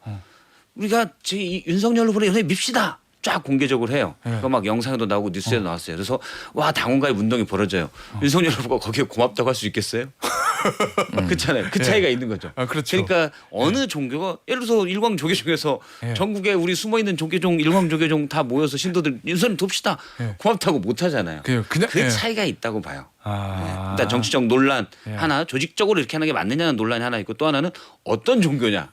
우리가 저희 윤석열 후보를 연애 밉시다. 쫙 공개적으로 해요. 그거 막 영상에도 나오고 뉴스에도 나왔어요. 그래서 와 당원가입 운동이 벌어져요. 윤석열 후보가 거기에 고맙다고 할 수 있겠어요? 그렇잖아요. 그 차이가 있는 거죠. 아, 그렇죠. 그러니까 어느 종교가 예를 들어서 일광조계 중에서 전국에 우리 숨어 있는 조계종 일광조계종 다 모여서 신도들 윤석열 돕시다. 고맙다고 못 하잖아요. 그냥 그 차이가 있다고 봐요. 아. 일단 정치적 논란 하나, 조직적으로 이렇게 하는 게 맞느냐는 논란이 하나 있고 또 하나는 어떤 종교냐,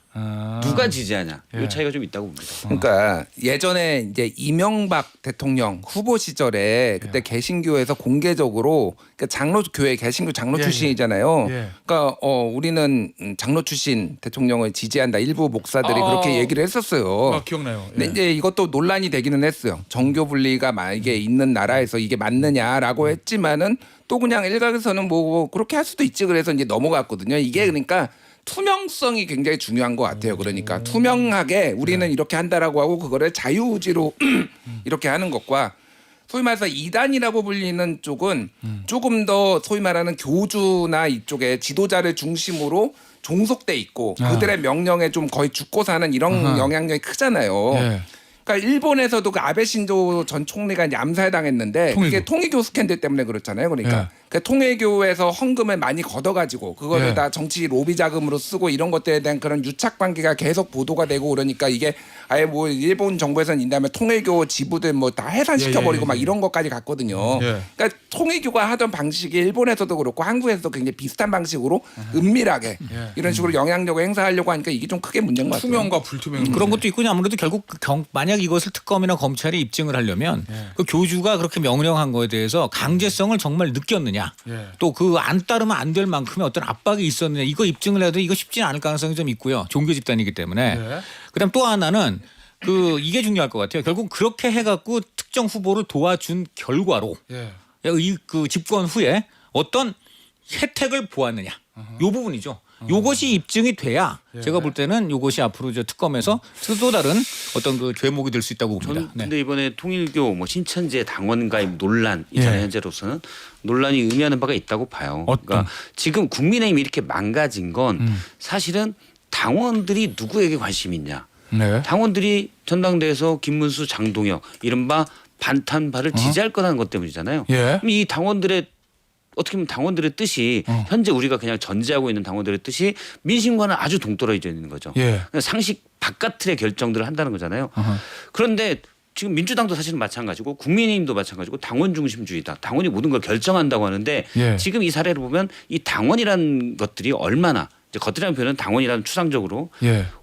누가 지지하냐 이 차이가 좀 있다고 봅니다. 그러니까 예전에 이제 이명박 대통령 후보 시절에 그때 개신교에서 공개적으로 그러니까 장로교회 개신교 장로 출신이잖아요. 예. 그러니까 우리는 장로 출신 대통령을 지지한다. 일부 목사들이 그렇게 얘기를 했었어요. 기억나요. 근데 이제 이것도 논란이 되기는 했어요. 정교 분리가 만약에 있는 나라에서 이게 맞느냐라고 했지만은 또 그냥 일각에서는 뭐 그렇게 할 수도 있지 그래서 이제 넘어갔거든요. 이게 그러니까 투명성이 굉장히 중요한 것 같아요. 그러니까 투명하게 우리는 이렇게 한다라고 하고 그거를 자유의지로 이렇게 하는 것과 소위 말해서 2단이라고 불리는 쪽은 조금 더 소위 말하는 교주나 이쪽에 지도자를 중심으로 종속돼 있고 그들의 명령에 좀 거의 죽고 사는 이런 영향력이 크잖아요. 예. 그러니까 일본에서도 그 아베 신조 전 총리가 이제 암살당했는데 그게 통일교 스캔들 때문에 그렇잖아요. 그러니까 예. 그 통일교에서 헌금을 많이 걷어가지고 그거를 예. 다 정치 로비 자금으로 쓰고 이런 것들에 대한 그런 유착 관계가 계속 보도가 되고 그러니까 이게 아예 뭐 일본 정부에서는 인다면 통일교 지부들 뭐 다 해산시켜버리고 막 이런 것까지 갔거든요. 예. 그러니까 통일교가 하던 방식이 일본에서도 그렇고 한국에서도 굉장히 비슷한 방식으로 은밀하게 이런 식으로 영향력을 행사하려고 하니까 이게 좀 크게 문제인 것 같아요. 투명과 불투명 그런 것도 있고 아무래도 결국 만약 이것을 특검이나 검찰이 입증을 하려면 그 교주가 그렇게 명령한 거에 대해서 강제성을 정말 느꼈느냐 또 그 안 따르면 안 될 만큼의 어떤 압박이 있었느냐 이거 입증을 해도 이거 쉽지는 않을 가능성이 좀 있고요. 종교 집단이기 때문에 그다음 또 하나는 이게 중요할 것 같아요. 결국 그렇게 해갖고 특정 후보를 도와준 결과로 이 집권 후에 어떤 혜택을 보았느냐 요 부분이죠. 요것이 입증이 돼야 제가 볼 때는 요것이 앞으로 저 특검에서 또 다른 어떤 그 죄목이 될 수 있다고 봅니다. 저는 근데 이번에 통일교 뭐 신천지의 당원 가입 논란 있잖아요. 현재로서는 논란이 의미하는 바가 있다고 봐요. 그러니까 지금 국민의힘이 이렇게 망가진 건 사실은 당원들이 누구에게 관심이 있냐. 당원들이 전당대회에서 김문수, 장동혁 이른바 반탄발을 지지할 거라는 것 때문이잖아요. 그럼 이 당원들의 어떻게 보면 당원들의 뜻이 현재 우리가 그냥 전제하고 있는 당원들의 뜻이 민심과는 아주 동떨어져 있는 거죠. 그러니까 상식 바깥의 결정들을 한다는 거잖아요. 그런데 지금 민주당도 사실은 마찬가지고 국민의힘도 마찬가지고 당원 중심주의다. 당원이 모든 걸 결정한다고 하는데 지금 이 사례를 보면 이 당원이라는 것들이 얼마나 이제 겉이라는 표현은 당원이라는 추상적으로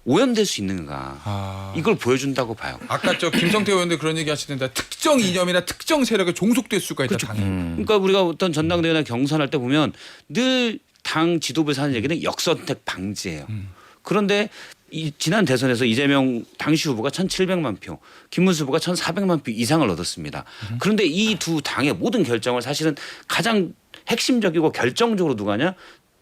오염될 수 있는가 이걸 보여준다고 봐요. 아까 저 김성태 의원도 그런 얘기 하시던데 특정 이념이나 특정 세력에 종속될 수가 있다. 당연히. 그러니까 우리가 어떤 전당대회나 경선할 때 보면 늘 당 지도부에서 하는 얘기는 역선택 방지예요. 그런데 이 지난 대선에서 이재명 당시 후보가 1,700만 표, 김문수 후보가 1,400만 표 이상을 얻었습니다. 그런데 이 두 당의 모든 결정을 사실은 가장 핵심적이고 결정적으로 누가 하냐?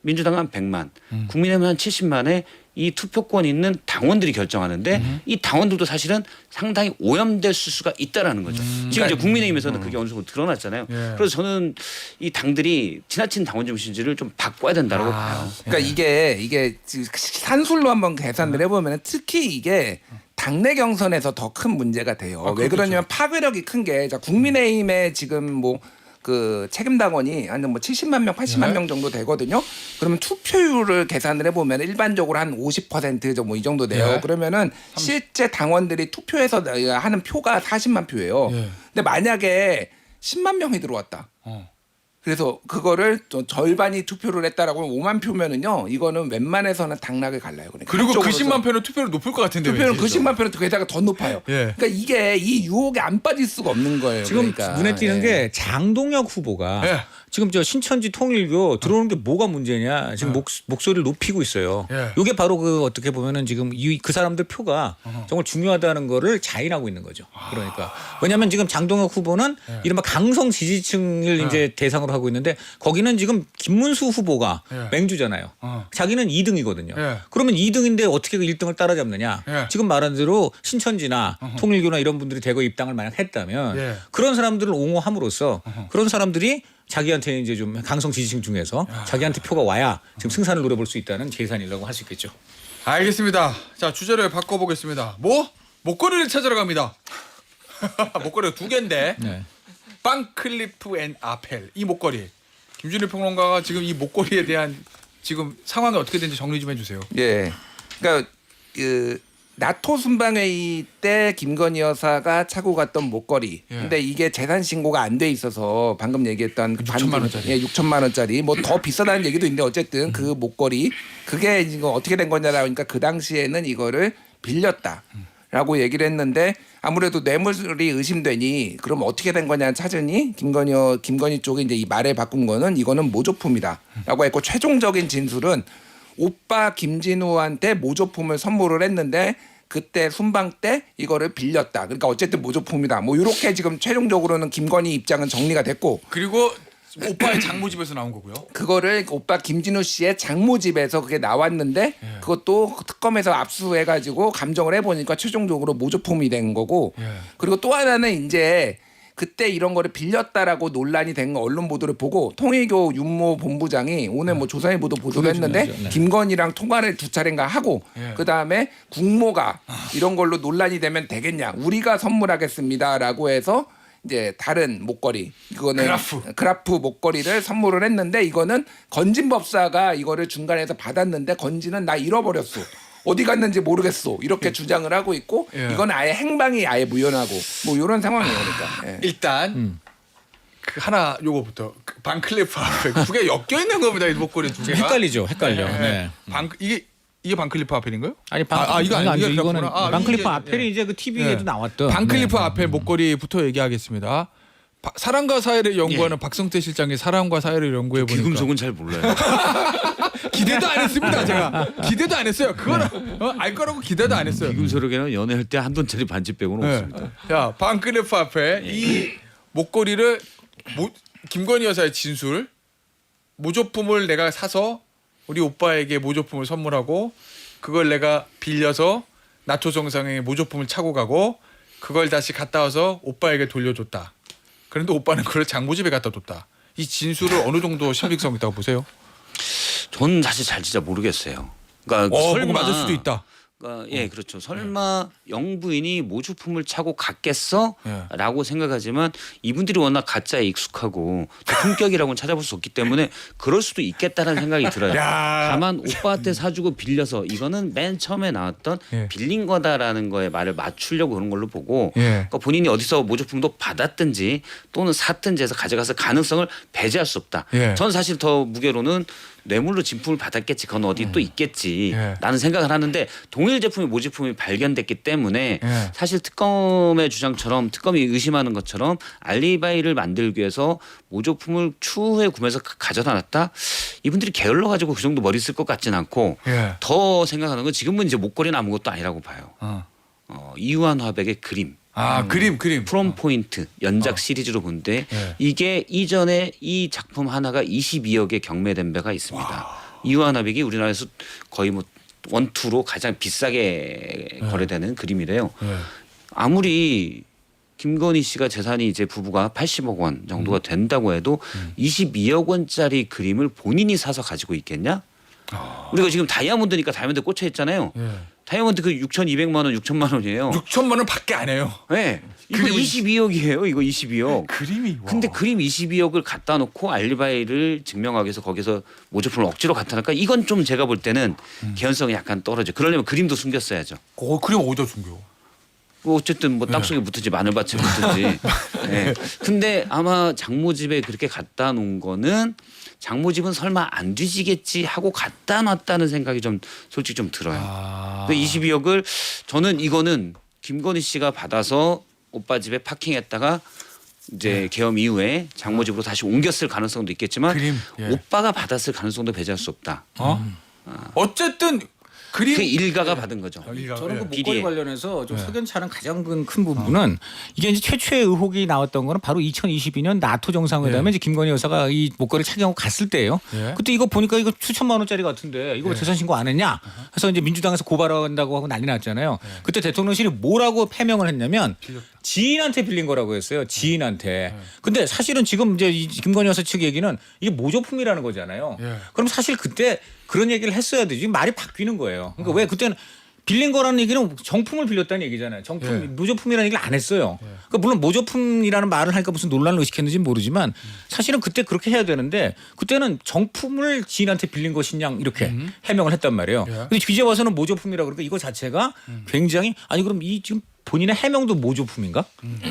민주당은 한 100만, 국민의힘은 한 70만의 이 투표권 있는 당원들이 결정하는데 이 당원들도 사실은 상당히 오염될 수가 있다라는 거죠. 지금 이제 국민의힘에서는 그게 어느 정도 드러났잖아요. 그래서 저는 이 당들이 지나친 당원 중심주의를 좀 바꿔야 된다고 봐요. 그러니까 이게 산술로 한번 계산을 해보면 특히 이게 당내 경선에서 더 큰 문제가 돼요. 왜 그러냐면 파괴력이 큰 게 국민의힘에 지금 뭐 그 책임 당원이 한 뭐 70만 명, 80만 명 정도 되거든요. 그러면 투표율을 계산을 해보면 일반적으로 한 50% 뭐 이 정도 돼요. 그러면은 실제 당원들이 투표해서 하는 표가 40만 표예요. 근데 만약에 10만 명이 들어왔다. 그래서 그거를 또 절반이 투표를 했다라고 하면 5만 표면은요. 이거는 웬만해서는 당락을 갈라요. 그러니까 그리고 그 한쪽으로서 10만 표는 투표를 높을 것 같은데. 투표는 그 왠지. 10만 표는 게다가 더 높아요. 그러니까 이게 이 유혹에 안 빠질 수가 없는 거예요. 지금 그러니까. 눈에 띄는 게 장동혁 후보가 지금 저 신천지 통일교 들어오는 게 뭐가 문제냐 지금 목소리를 높이고 있어요. 이게 바로 그 어떻게 보면은 지금 그 사람들 표가 정말 중요하다는 거를 자인하고 있는 거죠. 그러니까 왜냐하면 지금 장동혁 후보는 이른바 강성 지지층을 이제 대상으로 하고 있는데 거기는 지금 김문수 후보가 맹주잖아요. 자기는 2등이거든요. 그러면 2등인데 어떻게 그 1등을 따라잡느냐? 지금 말한 대로 신천지나 통일교나 이런 분들이 대거 입당을 만약 했다면 그런 사람들을 옹호함으로써 그런 사람들이 자기한테 이제 좀 강성 지지층 중에서 자기한테 표가 와야 지금 승산을 노려볼 수 있다는 계산이라고 할 수 있겠죠. 알겠습니다. 자 주제를 바꿔보겠습니다. 목걸이를 찾으러 갑니다. 목걸이가 2개인데 빵클리프 앤 아펠 이 목걸이. 김준일 평론가가 지금 이 목걸이에 대한 지금 상황이 어떻게 되는지 정리 좀 해주세요. 그러니까 그 나토 순방회의 때 김건희 여사가 차고 갔던 목걸이. 근데 이게 재산 신고가 안 돼 있어서 방금 얘기했던 6천만 원짜리. 6천만 원짜리. 뭐 더 비싸다는 얘기도 있는데 어쨌든 그 목걸이 그게 이거 어떻게 된 거냐라고 하니까 그 당시에는 이거를 빌렸다라고 얘기를 했는데 아무래도 뇌물이 의심되니 그럼 어떻게 된 거냐 찾으니 김건희 쪽이 이제 이 말을 바꾼 거는 이거는 모조품이다라고 했고 최종적인 진술은 오빠 김진우한테 모조품을 선물을 했는데 그때 순방 때 이거를 빌렸다. 그러니까 어쨌든 모조품이다. 뭐 이렇게 지금 최종적으로는 김건희 입장은 정리가 됐고 그리고 오빠의 장모집에서 나온 거고요. 그거를 오빠 김진우 씨의 장모집에서 그게 나왔는데 그것도 특검에서 압수해가지고 감정을 해보니까 최종적으로 모조품이 된 거고 그리고 또 하나는 이제 그때 이런 거를 빌렸다라고 논란이 된 거 언론 보도를 보고 통일교 윤모 본부장이 오늘 뭐 조선일보도 보도를 했는데 중요하죠. 네. 김건희랑 통화를 2차례인가 하고 그다음에 국모가 이런 걸로 논란이 되면 되겠냐 우리가 선물하겠습니다라고 해서 이제 다른 목걸이 이거는 그라프 목걸이를 선물을 했는데 이거는 건진 법사가 이거를 중간에서 받았는데 건진은 나 잃어버렸어. 어디 갔는지 모르겠어. 이렇게 주장을 하고 있고 이건 아예 행방이 아예 무연하고 뭐 이런 상황이에요. 그러니까. 예. 일단 그 하나 요거부터 그 반클리프 앞에 두 개 엮여 있는 겁니다. 이 목걸이 두 개가. 헷갈리죠. 헷갈려. 네. 이게 반클리프 아펠인가요? 아니 이거 아니죠. 이거는 그렇구나. 반클리프 이게- 아펠이 이제 그 TV에도 나왔던 반클리프 네. 아펠 목걸이부터 얘기하겠습니다. 사랑과 사회를 연구하는 박성태 실장이 사랑과 사회를 연구해 보니까 귀금속은 잘 몰라요. 기대도 안 했습니다. 제가 기대도 안 했어요. 그거는 알 거라고 기대도 안 했어요. 귀금속에는 연애할 때 한 돈짜리 반지 빼고는 네. 없습니다. 자, 반클리프 앞에 이 목걸이를 김건희 여사의 진술 모조품을 내가 사서 우리 오빠에게 모조품을 선물하고 그걸 내가 빌려서 나토 정상회의 모조품을 차고 가고 그걸 다시 갔다 와서 오빠에게 돌려줬다. 그런데 오빠는 그걸 장모집에 갖다 뒀다. 이 진술을 어느 정도 신빙성 있다고 보세요? 전 사실 잘 진짜 모르겠어요. 그러니까 그거 맞을 수도 있다. 그러니까 예 그렇죠. 설마 영부인이 모조품을 차고 갔겠어?라고 생각하지만 이분들이 워낙 가짜에 익숙하고 또 품격이라고는 찾아볼 수 없기 때문에 그럴 수도 있겠다라는 생각이 들어요. 야. 다만 오빠한테 사주고 빌려서 이거는 맨 처음에 나왔던 빌린 거다라는 거에 말을 맞추려고 그런 걸로 보고 그러니까 본인이 어디서 모조품도 받았든지 또는 샀든지 해서 가져갔을 가능성을 배제할 수 없다. 전 사실 더 무게로는 뇌물로 진품을 받았겠지. 그건 어디 또 있겠지. 라는 생각을 하는데 동일 제품의 모조품이 발견됐기 때문에 사실 특검의 주장처럼 특검이 의심하는 것처럼 알리바이를 만들기 위해서 모조품을 추후에 구매해서 가져다 놨다. 이분들이 게을러 가지고 그 정도 머리 쓸 것 같진 않고 더 생각하는 건 지금은 이제 목걸이는 아무것도 아니라고 봐요. 이유한 화백의 그림. 그림. 프롬 포인트 연작 시리즈로 본데 이게 이전에 이 작품 하나가 22억에 경매된 바가 있습니다. 이유한 화백이 우리나라에서 거의 뭐 원투로 가장 비싸게 거래되는 그림이래요. 아무리 김건희 씨가 재산이 이제 부부가 80억 원 정도가 된다고 해도 22억 원짜리 그림을 본인이 사서 가지고 있겠냐? 우리가 지금 다이아몬드니까 다이아몬드 꽂혀 있잖아요. 다이아몬드 그 6,200만 원, 6천만 원이에요. 6천만 원 밖에 안 해요. 네. 이거 22억이에요. 이거 22억. 그림이. 근데 그림 22억을 갖다 놓고 알리바이를 증명하기 위해서 거기서 모조품을 억지로 갖다 놓으니까 이건 좀 제가 볼 때는 개연성이 약간 떨어져. 그러려면 그림도 숨겼어야죠. 그림 어디다 숨겨? 뭐 어쨌든 뭐 땅속에 묻든지 마늘밭에 묻든지. 네. 근데 아마 장모집에 그렇게 갖다 놓은 거는 장모집은 설마 안 뒤지겠지 하고 갖다 놨다는 생각이 좀 솔직히 좀 들어요. 근데 22억을 저는 이거는 김건희 씨가 받아서 오빠 집에 파킹했다가 이제 계엄 이후에 장모집으로 다시 옮겼을 가능성도 있겠지만 그림, 오빠가 받았을 가능성도 배제할 수 없다. 어쨌든 그림 그 일가가 받은 거죠. 저는 그 목걸이 비리에. 관련해서 좀 석연찮은 가장 큰 부분은 이게 이제 최초의 의혹이 나왔던 거는 바로 2022년 나토 정상회담에 이제 김건희 여사가 이 목걸이를 착용하고 갔을 때예요. 그때 이거 보니까 이거 수천만 원짜리 같은데 이거 왜 재산 신고 안 했냐? 해서 이제 민주당에서 고발한다고 하고 난리 났잖아요. 그때 대통령실이 뭐라고 해명을 했냐면 지인한테 빌린 거라고 했어요. 지인한테. 근데 사실은 지금 이제 이 김건희 여사 측 얘기는 이게 모조품이라는 거잖아요. 그럼 사실 그때 그런 얘기를 했어야 되지. 말이 바뀌는 거예요. 그러니까 왜 그때는 빌린 거라는 얘기는 정품을 빌렸다는 얘기잖아요. 정품, 모조품이라는 얘기를 안 했어요. 그러니까 물론 모조품이라는 말을 하니까 무슨 논란을 의식했는지는 모르지만 사실은 그때 그렇게 해야 되는데 그때는 정품을 지인한테 빌린 것이냐 이렇게 해명을 했단 말이에요. 근데 이제 와서는 모조품이라고 그러니까 이거 자체가 굉장히 아니 그럼 이 지금 본인의 해명도 모조품인가?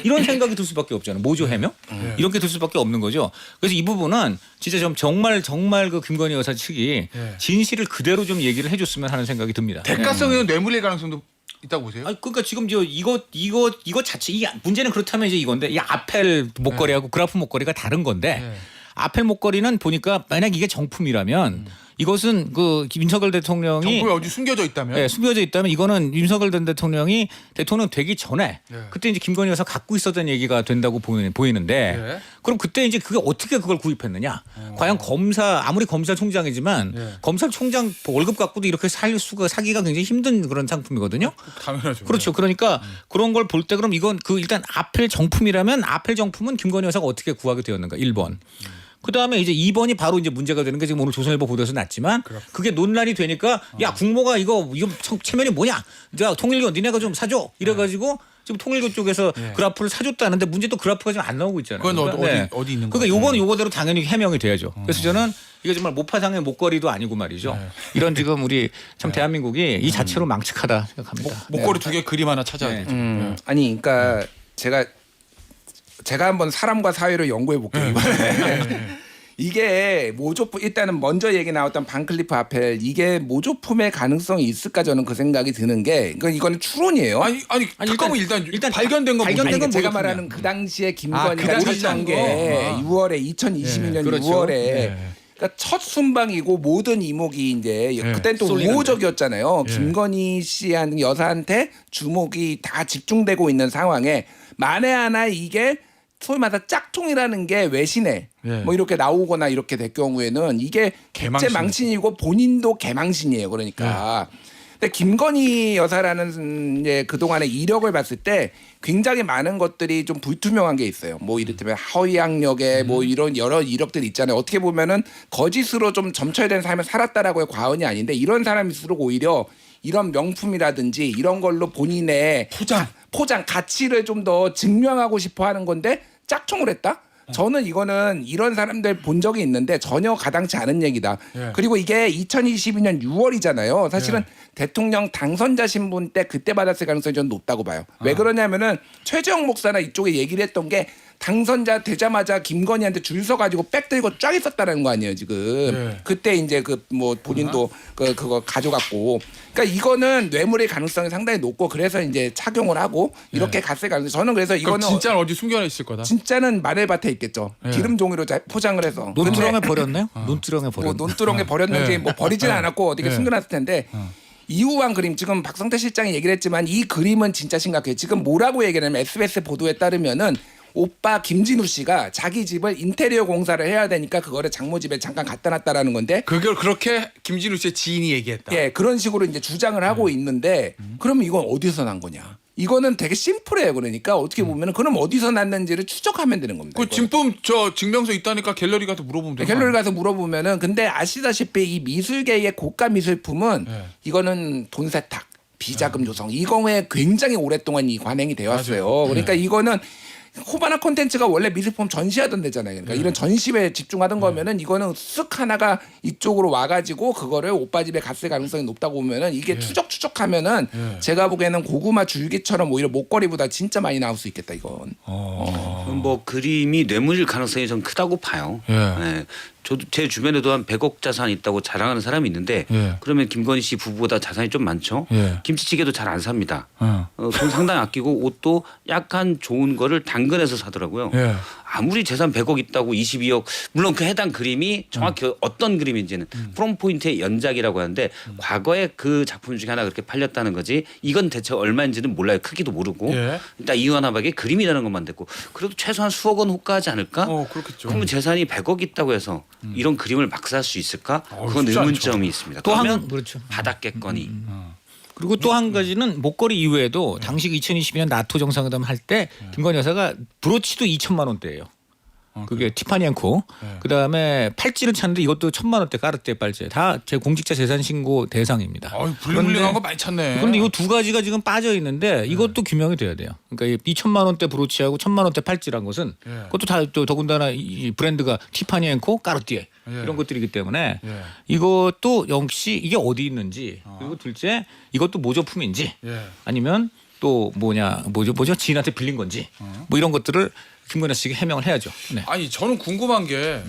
이런 생각이 들 수밖에 없잖아요. 모조 해명? 이렇게 들 수밖에 없는 거죠. 그래서 이 부분은 진짜 좀 정말 그 김건희 여사 측이 진실을 그대로 좀 얘기를 해줬으면 하는 생각이 듭니다. 대가성에는 뇌물일 가능성도 있다고 보세요? 아니 그러니까 지금 이거 자체 이 문제는 그렇다면 이제 이건데 이 아펠 목걸이하고 그라프 목걸이가 다른 건데 아펠 목걸이는 보니까 만약 이게 정품이라면 이것은 그 윤석열 대통령이 정보에 어디 숨겨져 있다면? 네, 숨겨져 있다면 이거는 윤석열 전 대통령이 대통령 되기 전에 네. 그때 이제 김건희 여사 갖고 있었던 얘기가 된다고 보이는데 네. 그럼 그때 이제 그게 어떻게 그걸 구입했느냐? 과연 검사 아무리 검사총장이지만 네. 검사총장 월급 갖고도 이렇게 살 수가 사기가 굉장히 힘든 그런 상품이거든요. 당연하죠. 그렇죠. 그러니까 그런 걸 볼 때 그럼 이건 그 일단 아펠 정품이라면 아펠 정품은 김건희 여사가 어떻게 구하게 되었는가? 1번. 그다음에 이제 2번이 바로 이제 문제가 되는 게 지금 오늘 조선일보 보도에서 났지만 그게 논란이 되니까 야 국모가 이거 체면이 뭐냐? 자 통일교 니네가 좀 사줘 이래가지고 지금 통일교 쪽에서 그래프를 사줬다는데 문제 또 그래프가 지금 안 나오고 있잖아요. 그건 그러니까, 어디 있는 거예요? 그러니까 요거는 요거대로 당연히 해명이 돼야죠. 그래서 저는 이게 정말 모파상의 목걸이도 아니고 말이죠. 이런 지금 우리 참 대한민국이 이 자체로 망측하다 생각합니다. 목걸이 2개 그림 하나 찾아야 네. 되죠. 아니 그러니까 제가 한번 사람과 사회를 연구해 볼게요. 이번에. 이게 모조품 일단은 먼저 얘기 나왔던 반클리프 아펠 이게 모조품의 가능성이 있을까 저는 그 생각이 드는 게 이건 추론이에요. 아니 특검은 일단 발견된 건 발견된 뭐죠? 건 제가 모조품이야. 말하는 그 당시에 김건희가 그 찾던 당시 게 거. 6월에 2022년 그렇죠. 6월에 네. 그러니까 첫 순방이고 모든 이목이 이제 그때는 또 쏠리는 우호적이었잖아요. 예. 김건희 씨한 여사한테 주목이 다 집중되고 있는 상황에 만에 하나 이게 소위 말해서 짝퉁이라는 게 외신에 예. 뭐 이렇게 나오거나 이렇게 될 경우에는 이게 개망신. 객체 망신이고 본인도 개망신이에요. 그러니까. 근데 김건희 여사라는 이제 그동안의 이력을 봤을 때 굉장히 많은 것들이 좀 불투명한 게 있어요. 뭐 이를테면 하위 학력에 뭐 이런 여러 이력들이 있잖아요. 어떻게 보면은 거짓으로 좀 점철된 삶을 살았다라고의 과언이 아닌데 이런 사람일수록 오히려 이런 명품이라든지 이런 걸로 본인의 포장 가치를 좀 더 증명하고 싶어 하는 건데 짝퉁을 했다? 저는 이거는 이런 사람들 본 적이 있는데 전혀 가당치 않은 얘기다. 예. 그리고 이게 2022년 6월이잖아요. 사실은 대통령 당선자 신분 때 그때 받았을 가능성이 저는 높다고 봐요. 왜 그러냐면은 최재형 목사나 이쪽에 얘기를 했던 게 당선자 되자마자 김건희한테 줄 서가지고 백 들고 쫙 있었다는 거 아니에요 지금. 예. 그때 이제 그 뭐 본인도 그거 가져갔고. 그러니까 이거는 뇌물의 가능성이 상당히 높고 그래서 이제 착용을 하고 이렇게 갔을 가능성. 저는 그래서 그럼 이거는 진짜는 어디 숨겨져 있을 거다. 진짜는 마늘밭에 있겠죠. 예. 기름 종이로 포장을 해서. 논두렁에 근데 버렸나요? 논두렁에 뭐 버렸나? 논두렁에 버렸는지 예. 뭐 버리진 않았고 어떻게 예. 숨겨놨을 텐데 이후한 그림 지금 박성태 실장이 얘기를 했지만 이 그림은 진짜 심각해요. 지금 뭐라고 얘기하냐면 SBS 보도에 따르면은 오빠 김진우 씨가 자기 집을 인테리어 공사를 해야 되니까 그거를 장모 집에 잠깐 갖다 놨다라는 건데 그걸 그렇게 김진우 씨의 지인이 얘기했다. 예, 그런 식으로 이제 주장을 하고 있는데 그러면 이건 어디서 난 거냐? 이거는 되게 심플해요. 그러니까 어떻게 보면은 그럼 어디서 났는지를 추적하면 되는 겁니다. 그 이거는. 진품 저 증명서 있다니까 갤러리 가서 물어보면 되는 갤러리 가서 물어보면은 근데 아시다시피 이 미술계의 고가 미술품은 네. 이거는 돈 세탁, 비자금 조성 이거에 굉장히 오랫동안 이 관행이 되어 왔어요. 맞아요. 그러니까 이거는 호바나 콘텐츠가 원래 미술품 전시하던 데잖아요. 그러니까 이런 전시회에 집중하던 거면은 이거는 쓱 하나가 이쪽으로 와가지고 그거를 오빠 집에 갔을 가능성이 높다고 보면은 이게 추적하면은 제가 보기에는 고구마 줄기처럼 오히려 목걸이보다 진짜 많이 나올 수 있겠다 이건. 뭐 그림이 뇌물일 가능성이 좀 크다고 봐요. 예. 네. 저도 제 주변에도 한 100억 자산이 있다고 자랑하는 사람이 있는데 예. 그러면 김건희 씨 부부보다 자산이 좀 많죠. 예. 김치찌개도 잘 안 삽니다. 어. 돈 상당히 아끼고 옷도 약간 좋은 거를 당근에서 사더라고요. 예. 아무리 재산 100억 있다고 22억 물론 그 해당 그림이 정확히 어떤 그림인지는 프롬포인트의 연작이라고 하는데 과거에 그 작품 중에 하나 그렇게 팔렸다는 거지 이건 대체 얼마인지는 몰라요. 크기도 모르고 예. 일단 이완화박의 그림이라는 것만 됐고 그래도 최소한 수억 원 호가하지 않을까? 그렇겠죠. 그러면 재산이 100억 있다고 해서 이런 그림을 막 살 수 있을까? 그건 쉽지 않죠. 의문점이 있습니다. 또 한- 그러면 그렇죠. 바닥겠거니. 그리고 또 한 가지는 목걸이 이외에도 당시 2022년 나토 정상회담 할 때 김건희 여사가 브로치도 2천만 원대예요. 그게 티파니 앤코. 그다음에 팔찌를 찾는데 이것도 1,000만 원대 까르띠에 팔찌. 다 제 공직자 재산 신고 대상입니다. 블링블링한 거 많이 찾네. 그런데 이 두 가지가 지금 빠져 있는데 이것도 규명이 돼야 돼요. 그러니까 2천만 원대 브로치하고 1,000만 원대 팔찌란 것은 그것도 다 또 더군다나 이 브랜드가 티파니 앤코, 까르띠에 이런 것들이기 때문에 이것도 역시 이게 어디 있는지 그리고 둘째 이것도 모조품인지 아니면 또 뭐죠 지인한테 빌린 건지 뭐 이런 것들을 김건희 씨가 해명을 해야죠. 네. 아니 저는 궁금한 게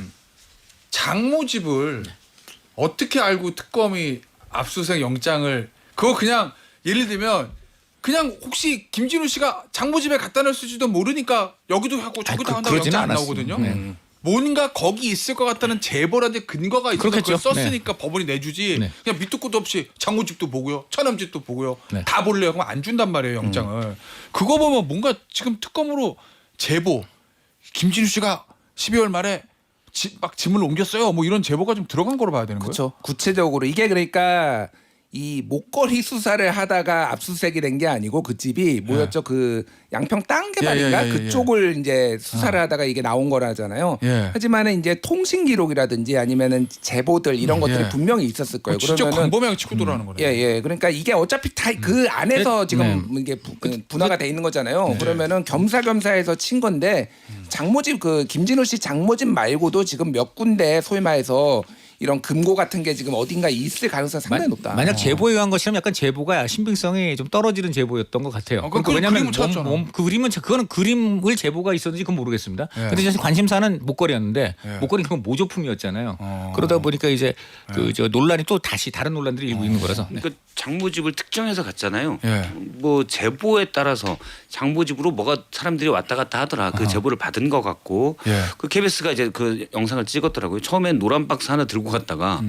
장모 집을 어떻게 알고 특검이 압수수색 영장을 그거 그냥 예를 들면 그냥 혹시 김진우 씨가 장모 집에 갖다 놨을지도 모르니까 여기도 하고 저기도 한다고 그러지는 영장 안 않았습니다. 나오거든요. 네. 뭔가 거기 있을 것 같다는 제보라든지 근거가 있어서 그렇겠죠. 그걸 썼으니까 법원이 내주지. 네. 그냥 밑도 끝도 없이 장모집도 보고요, 처남집도 보고요, 네. 다 볼래요. 그럼 안 준단 말이에요, 영장을. 그거 보면 뭔가 지금 특검으로 제보, 김진우 씨가 12월 말에 막 짐을 옮겼어요. 뭐 이런 제보가 좀 들어간 거로 봐야 되는 거예요. 그렇죠. 구체적으로 이게 그러니까 이 목걸이 수사를 하다가 압수수색이 된 게 아니고 그 집이 뭐였죠? 그 양평 땅 개발인가 예. 그쪽을 이제 수사를 하다가 이게 나온 거라잖아요. 예. 하지만은 이제 통신 기록이라든지 아니면은 제보들 이런 것들이 예. 분명히 있었을 거예요. 진짜 그러면은 광범위하게 치고 들어가는 거네요. 예. 그러니까 이게 어차피 다 그 안에서 지금 이게 분화가 돼 있는 거잖아요. 그러면은 겸사겸사해서 친 건데 장모집 그 김진우 씨 장모집 말고도 지금 몇 군데 소위 말해서 이런 금고 같은 게 지금 어딘가 있을 가능성이 상당히 높다. 만약 제보에 의한 것이라면 약간 제보가 신빙성이 좀 떨어지는 제보였던 것 같아요. 그럼 그 왜냐하면 그림은 찾았잖아. 그 그림은 그거는 그림을 제보가 있었는지 그건 모르겠습니다. 예. 근데 사실 관심사는 목걸이였는데 예. 목걸이는 그건 모조품이었잖아요. 그러다 보니까 이제 그 저 논란이 또 다시 다른 논란들이 일고 있는 거라서. 네. 그러니까 장모집을 특정해서 갔잖아요. 예. 뭐 제보에 따라서 장모집으로 뭐가 사람들이 왔다 갔다 하더라. 그 제보를 받은 것 같고 예. 그 KBS가 이제 그 영상을 찍었더라고요. 처음엔 노란 박스 하나 들고 갔다가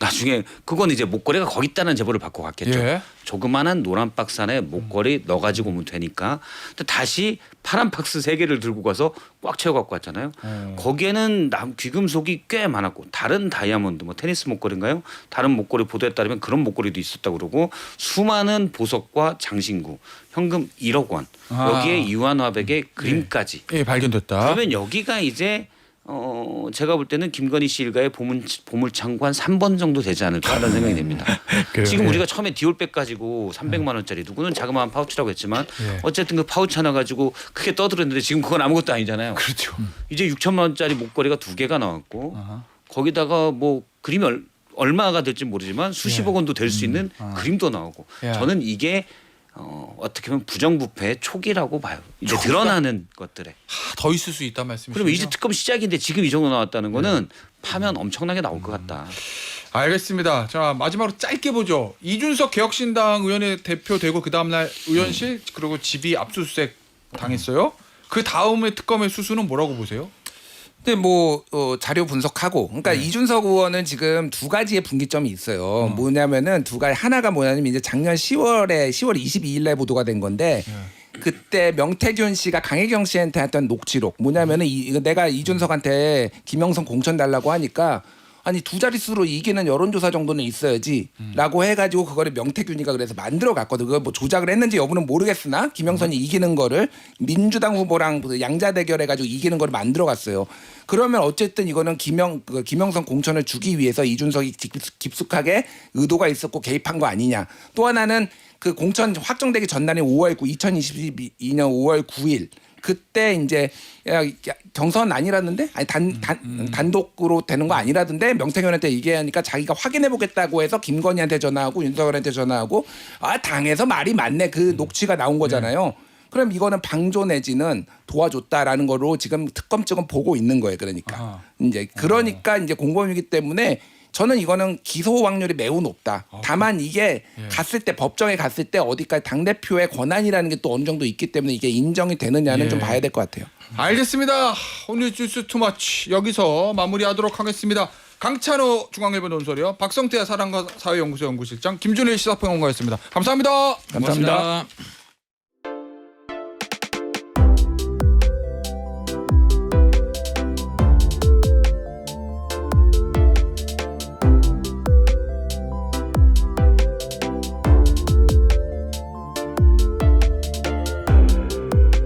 나중에 그건 이제 목걸이가 거기 있다는 제보를 받고 갔겠죠. 예. 조그마한 노란 박스 안에 목걸이 넣어 가지고 오면 되니까. 근데 다시 파란 박스 3개를 들고 가서 꽉 채워 갖고 왔잖아요. 거기에는 귀금속이 꽤 많았고 다른 다이아몬드 뭐 테니스 목걸이인가요? 다른 목걸이 보도에 따르면 그런 목걸이도 있었다고 그러고 수많은 보석과 장신구, 현금 1억 원. 여기에 이완화백의 그림까지. 예, 발견됐다. 그러면 여기가 이제 제가 볼 때는 김건희 씨 일가의 보물창고 한 3번 정도 되지 않을까라는 생각이 듭니다. 그래요. 지금 예. 우리가 처음에 디올백 가지고 300만 원짜리 누구는 자그마한 파우치라고 했지만 예. 어쨌든 그 파우치 하나 가지고 크게 떠들었는데 지금 그건 아무것도 아니잖아요. 그렇죠. 이제 6천만 원짜리 목걸이가 2개가 나왔고 거기다가 뭐 그림이 얼마가 될지 모르지만 수십억 원도 될 수 있는 그림도 나오고 예. 저는 이게 어떻게 보면 부정부패의 초기라고 봐요. 이제 드러나는 것들에. 더 있을 수 있단 말씀이시죠? 그러면 이제 특검 시작인데 지금 이 정도 나왔다는 거는 파면 엄청나게 나올 것 같다. 알겠습니다. 자, 마지막으로 짧게 보죠. 이준석 개혁신당 의원의 대표되고 그 다음날 의원실 그리고 집이 압수수색 당했어요. 그 다음에 특검의 수순은 뭐라고 보세요? 근데 뭐 자료 분석하고 그러니까 이준석 의원은 지금 두 가지의 분기점이 있어요. 뭐냐면은 두 가지 하나가 뭐냐면 이제 작년 10월 22일에 보도가 된 건데 그때 명태균 씨가 강혜경 씨한테 했던 녹취록 뭐냐면은 이거 내가 이준석한테 김영선 공천 달라고 하니까 아니 두 자릿수로 이기는 여론조사 정도는 있어야지라고 해가지고 그거를 명태균이가 그래서 만들어 갔거든. 그거 뭐 조작을 했는지 여부는 모르겠으나 김영선이 이기는 거를 민주당 후보랑 양자 대결해가지고 이기는 거를 만들어 갔어요. 그러면 어쨌든 이거는 김영선 공천을 주기 위해서 이준석이 깊숙하게 의도가 있었고 개입한 거 아니냐. 또 하나는 그 공천 확정되기 전날인 2022년 5월 9일 그때 이제 야, 경선 아니라는데 아니 단독으로 되는 거 아니라던데 명태균한테 얘기하니까 자기가 확인해 보겠다고 해서 김건희한테 전화하고 윤석열한테 전화하고 아 당에서 말이 맞네 그 녹취가 나온 거잖아요. 그럼 이거는 방조 내지는 도와줬다라는 거로 지금 특검 측은 보고 있는 거예요. 그러니까 이제 이제 공범이기 때문에 저는 이거는 기소 확률이 매우 높다. 다만 이게 갔을 때 법정에 갔을 때 어디까지 당 대표의 권한이라는 게 또 어느 정도 있기 때문에 이게 인정이 되느냐는 좀 봐야 될 것 같아요. 알겠습니다. 오늘 뉴스 투마치 여기서 마무리하도록 하겠습니다. 강찬호 중앙일보 논설위원, 박성태 사랑과 사회연구소 연구실장, 김준일 시사평론가였습니다. 감사합니다. 감사합니다.